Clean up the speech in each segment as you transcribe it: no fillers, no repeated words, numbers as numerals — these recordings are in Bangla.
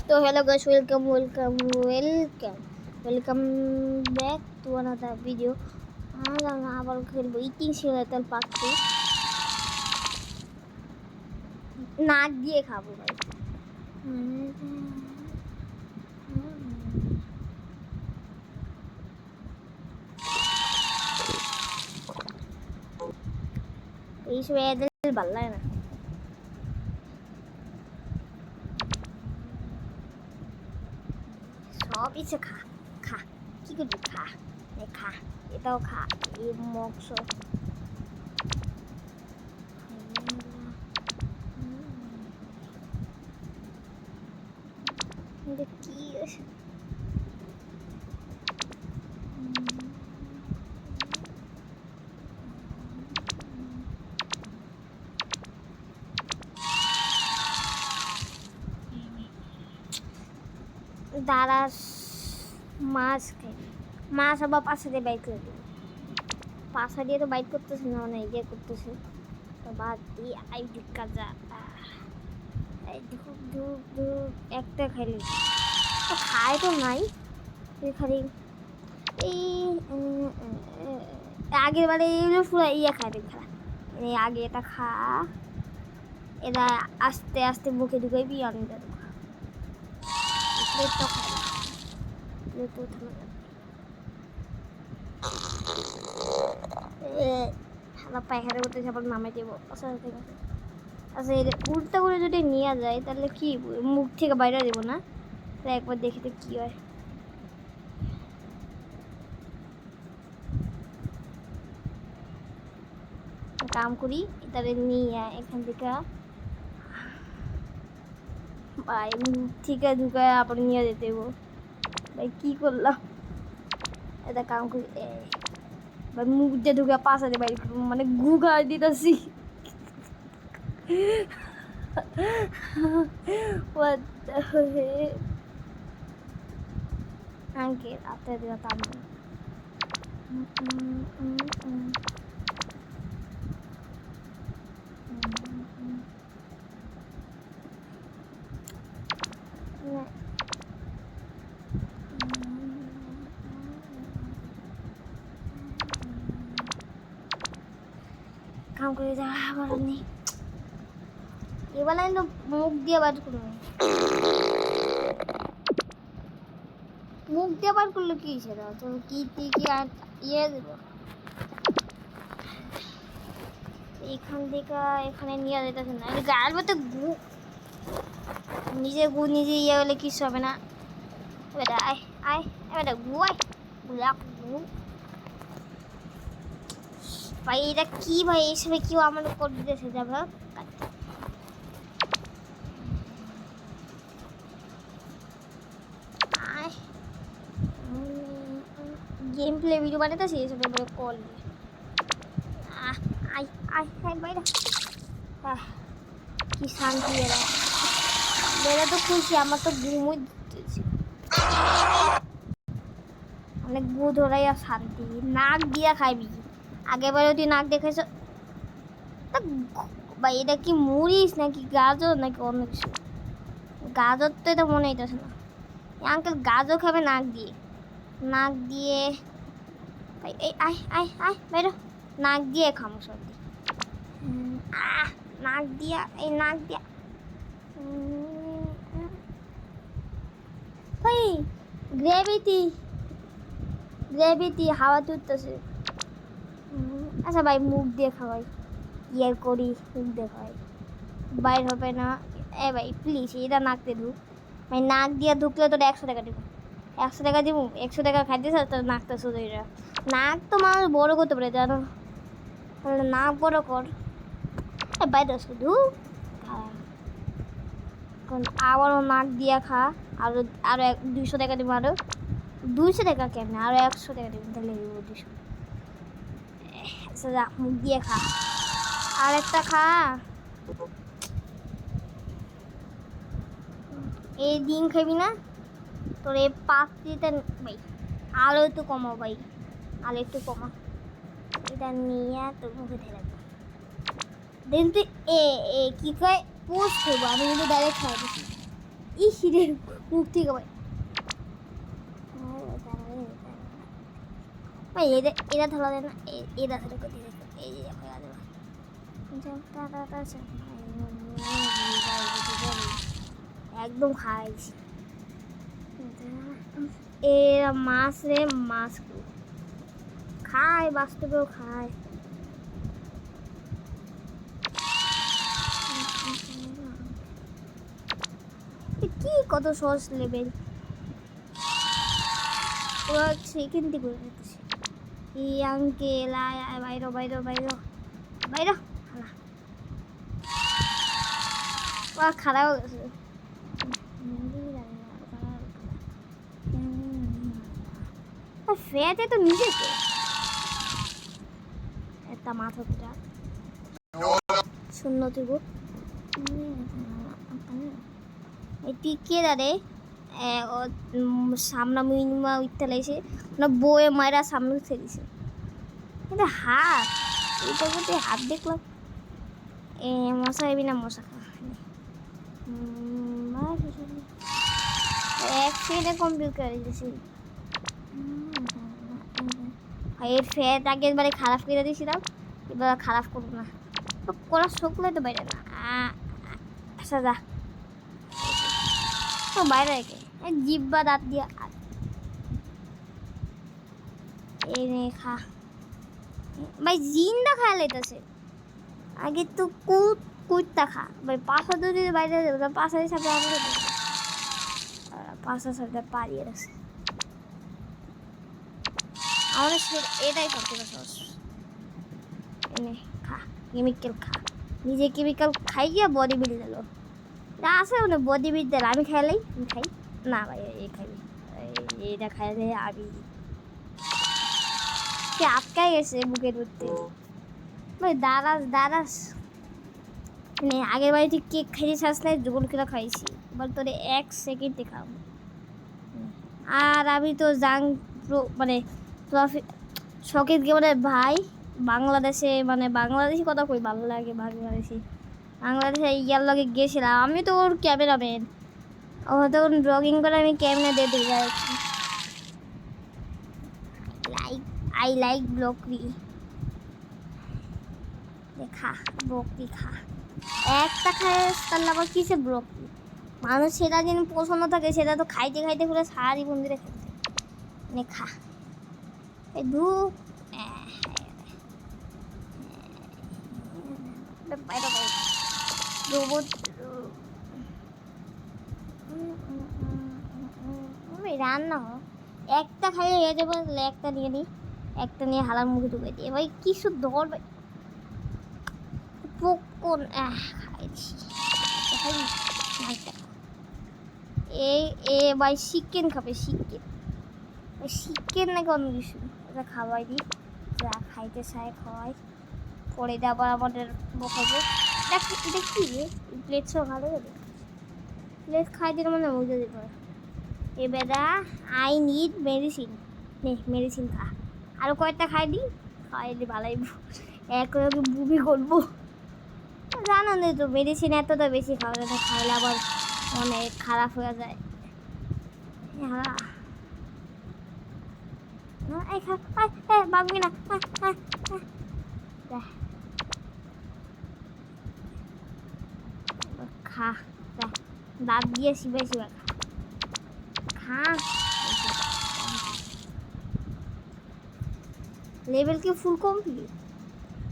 তো hello guys, welcome back to another video. আমরা আবার খেলবো ইটিং সিমুলেটর পার্ট 2। নাক দিয়ে খাবো ভাই। এইসব এদের ভালো লাগে না। সব ইচ্ছে খা খা, কি করবি খা, খা এটাও খা, এই মক্স কি দাঁড়া, মাছ খাই, মাছ আবার পাশে দিয়ে বাইক করে দেবো। পাশা দিয়ে তো বাইক করতেছে না, মানে ইয়ে করতেছে, তো বাদ দিয়ে আই ঢুকা যা। একটা খাইলে তো খায় তো নাই, খালি এই আগের বারে এগুলো পুরো ইয়ে খায় দেখ খেলা, আগে এটা খা, এরা আস্তে আস্তে মুখে ঢুকে বিয়ানটা ঢুকা, প্লেটটা খায় না, প্লেটও থামা পায়খানা করতেছে, আবার নামাই দেবো। আচ্ছা ঠিক আছে, আচ্ছা এটা উল্টা করে যদি নিয়ে যায় তাহলে কি মুখ থেকে বাইরে দেবো না, তাহলে একবার দেখি তো কী হয়। কাম করি তাহলে নিয়ে এখান থেকে ভাই মুখ থেকে ঢুকায় আবার নিয়ে যেতে দেবো। ভাই কী করলাম, এটা কাম করি ভাই, মুখ দিয়ে ঢুকে পাশাতে বাইরে মানে গু খাওয়াই দিতেছি। আঙ্কেল আপনার দিকে তামন কাম করে যাওয়া আবার নেই, এবার কিন্তু মুখ দিয়ে বার করবো, মুখ দিয়ে বার করলে কি সেটা তো কি আর ইয়ে দেবো। এখান থেকে এখানে নিয়ে যেতেছে না, গায়ের মধ্যে গু, নিজে গু নিজে ইয়ে হলে কিছু হবে না। এবার আয় আয়, এবার গু আয়, গোলাপ গু ভাই, এটা কি ভাই, এইসবে কেউ আমার করে দিতেছে যাবে। গেম প্লে ভিডিও বানাতেছি এইসব বলে কল, আয় আয় আয় বাইরে, কি শান্তি এরা, বেলা তো খুশি, আমার তো ঘুমই দিতেছি, অনেক গু ধরাই আর শান্তি। নাক দিয়া খাইবি, আগেবারে তুই নাক দেখেছ ভাই, এটা কি মরিস নাকি গাজর নাকি অন্য কিছু, গাজর তো এটা মনে হইতেছে না। আঙ্কেল গাজর খাবে নাক দিয়ে, নাক দিয়ে ভাই, এই আয় আয় আয় বাইরে, নাক দিয়ে খামো সর্দি, নাক দিয়া, এই নাক দিয়া ভাই, গ্রেভিটি হাওয়া তুলতেছে। আচ্ছা ভাই মুখ দিয়ে খাওয়াই, ইয়ে করি মুখ দিয়ে খাওয়াই, বাইর হবে না। এ ভাই প্লিজ এটা নাক দিয়ে ঢুক ভাই, নাক দিয়ে ঢুকলে তোর 100 টাকা দিব, 100 টাকা দিব, 100 টাকা খাইতে চাস তোর নাকটা শুধু, নাক তো মানুষ বড় করতে পারে জানো, নাক বড় কর বাইরে শুধু আবারও নাক দিয়া খা, আরো 200 টাকা দিব, আরো 200 টাকা কেমন, আরো 100 টাকা দিব, তাহলে 200। আচ্ছা মুখ দিয়ে খা, আর একটা খা, এই ডিম খাবি না, তোর এই পাত্রিটা ভাই আলো একটু কমাও ভাই, আলো একটু কমা, এটা নিয়ে তোর মুখে ঢেলে দেন তুই কি কয় পোস্ট হইব, আমি কিন্তু ডাইরেক্ট খাই দিচ্ছি। ইস রে মুখ থেকে ভাই ভাই এটা ধরা দেয় না, এটা ধরে করতে এই যে হয়ে যাবে একদম খাইছি এরা মাছ রে, মাছ খায়, বাস্তবেও খায়। কি কত সহজ লেভেল ওরা সেখান থেকে করে দিতেছে। এই আঙ্কেল আয় আয় বাইরো বাইরো বাইরো বাইরো ওরা খারাপ গেছে। ফেতে তো নিজেকে একটা মাথা পিটা শূন্য তুই টিকে দাঁড়ে সামনা মিনিমা উঠতে লাগছে না বয়ে মায়েরা সামনে উঠে দিছে কিন্তু হাত এটা করতে হাত দেখলাম মশা এবি না মশা এক সেকেন্ডে কমপ্লিট করে দিয়েছি। এর ফেট আগের বারে খারাপ করে দিয়েছিলাম, এবার খারাপ করবো না, করা শুকলে তো বাইরে না। আচ্ছা যা তো বাইরে রেখে জিব্বা দাঁত দিয়ে এনে খা ভাই, জিন্দা খায় লেতেছে আগে তো কুটটা খা ভাই, পাশা যদি বাইরে দেবে পাশার সাথে পাশার সাথে পাড়িয়ে রাখছে আমাদের এটাই সব থেকে সহজ। এনে খা কেমিক্যাল খা, নিজে কেমিক্যাল খাই গিয়া বডি বিল্ড দিল আছে মানে বডি বিল্ড দিল আমি খাইলেই আমি খাই না ভাই এই খাইবি এইটা খাইলে আমি কে আটকাই গেছে বুকের উঠতে ভাই দাঁড়াস মানে আগের বাড়ি তুই কেক খাইছিস আসলে জোর করে খাইছি এবার তোরে 1 সেকেন্ডে খাও আর আমি তো মানে শখের গেমারের ভাই বাংলাদেশে মানে বাংলাদেশি কথা কই ভালো লাগে বাংলাদেশে ইয়ার লগে গেছিলাম আমি তো ওর ক্যামেরাম্যান ও তো ব্লগিং করে আমি ক্যামেরা দিয়ে দিই আই লাইক ব্লকরি দেখা ব্রকলি খা একটা খায় তার আবার কিসে ব্রকলি মানুষ সেটা যেন পছন্দ থাকে সেটা তো খাইতে খাইতে পুরো সারাই বন্দিরে খেতে নে খা ধু রান্না হোক একটা খাইয়ে হয়ে যাবো একটা নিয়ে নিই একটা নিয়ে হালার মুখে ঢুকে দিয়ে ভাই কিছু ধর ভাই পকন খাইছি এ ভাই চিকেন খাবে চিকেন নাকি অন্য কিছু এটা খাওয়াই দিই যা খাইতে চাই খাওয়াই পরে এটা আবার আমাদের বকাবো এটা কি রে প্লেট সব ভালো হবে প্লেট খাই দিলে মানে বুঝে দিতে পারে এবারে আই নিড মেডিসিন নে মেডিসিন খা আরও কয়েকটা খাই দিই খাইলে ভালোই এক বুবি করবো জানো না তো মেডিসিন এতটা বেশি খাওয়া যায় না খাইলে আবার অনেক খারাপ হয়ে যায় ভাববি না খা দাঁত দিয়ে শিবে খা লেভেল কি ফুল কমপ্লিট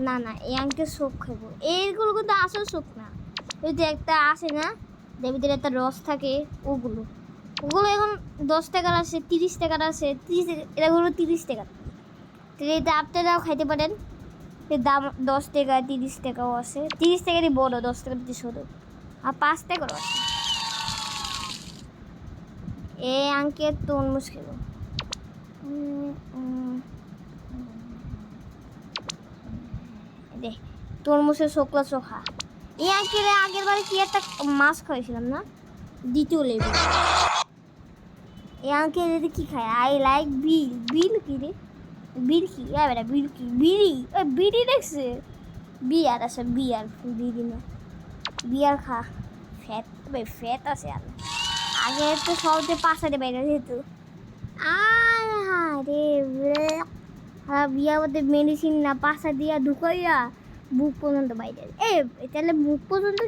না না এই আঙ্কেল সোপ খাবো এইগুলো কিন্তু আসল সোপ না ওই যে একটা আসে না যার ভিতরে একটা রস থাকে ওগুলো এখন 10 টাকার আছে 30 টাকার আছে 30 এগুলো 30 টাকা এটা আপনারাও খাইতে পারেন এর দাম 10 টাকা 30 টাকাও আছে 30 টাকারই বড় 10 টাকার ছোট আর 5 টাকারও আছে এই আঙ্কেল তরমুজ খেলো তরমুজের শোকলা চোখা এই আঙ্কেল আগের বারে কি একটা মাছ খাইছিলাম না দ্বিতীয় লেভেল এই আঙ্কেল এদের কি খায় আই লাইক বিল কি রে বিল কি বেটা বিল কি বিড়ি দেখছে বিয়ার আছে বিয়ার বিড়ি না বিয়ার খা ফ্যাট ভাই ফ্যাট আছে আগে তো সহজে পাশাতে বাইরে যেত আরে বিয়া মধ্যে মেডিসিন না পাশা দিয়া ঢুকাইয়া বুক পর্যন্ত বাইরে তাহলে মুখ পর্যন্ত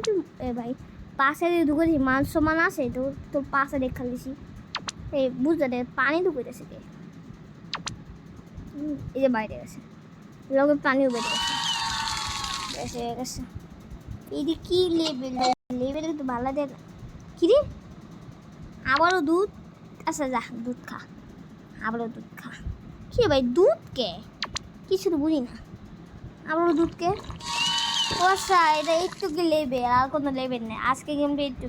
ভাই পাশা দিয়ে ঢুকেছি মান সমান আছে তো তোর পাশা দেখা লিছি বুঝতে দে পানি ঢুকাইতেছে কে এই যে বাইরে গেছে লগে পানিও বেড়ে গেছে গেছে এইদি কি লেবেল লেবেল তো ভালো দেয় না কি রে আবারও দুধ আচ্ছা যা দুধ খা আবারও দুধ খা কি ভাই দুধ কে কিছু তো বুঝি না আবারও দুধ কে ও আচ্ছা এটা একটু কি লেবে আর কোনো লেবেল নেই আজকে গেমটা একটু